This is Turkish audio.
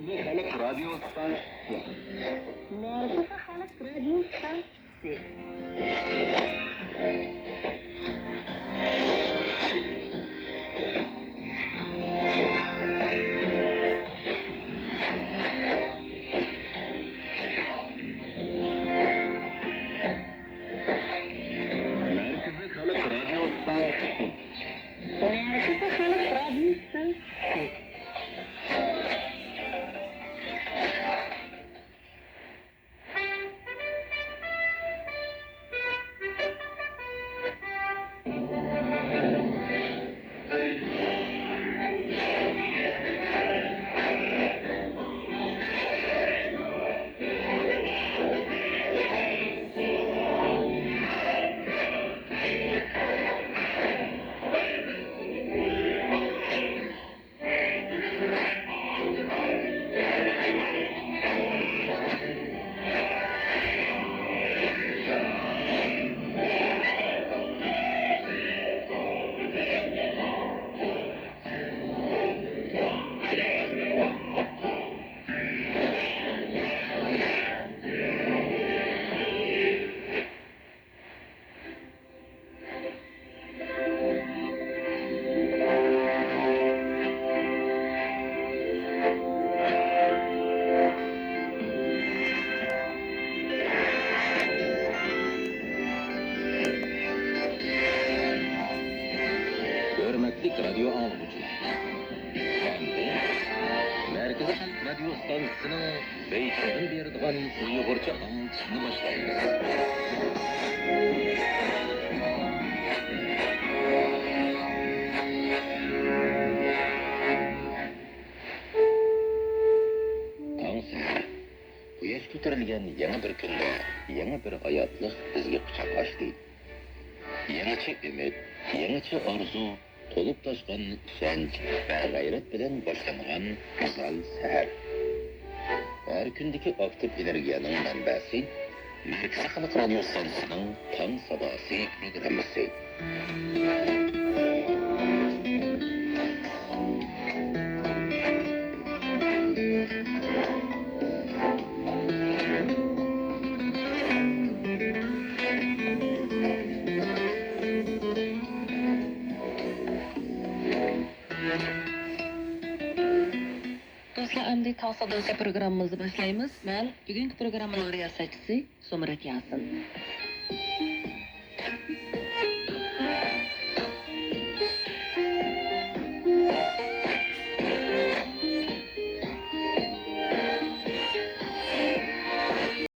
خلق راديو ستانسي معرفة خلق راديو ستانسي معرفة خلق راديو ستانسي Hürmetlik radyo anlıcı. Merkezi Halk Radyo Stansiyasının beytinin berdiğan Uygurca anlatışını başlayınız. Taң səhər, quyosh ko'tarilgan yana bir kunda, yana bir hayotlik bizga quchoq ochdi. Yangicha umid, yangicha orzu, to'lib toshgan ishonch va g'ayrat bilan boshlangan go'zal sahar. Har kundagi aktiv energiyaning manbasi Markaziy Xalq Radio stansiyasining Tong sadosi programmasi. Dostlar, endi Tong sadosi programmamizni boshlaymiz. Men bugungi programmaning riyosatchisi So'mrat Yasin.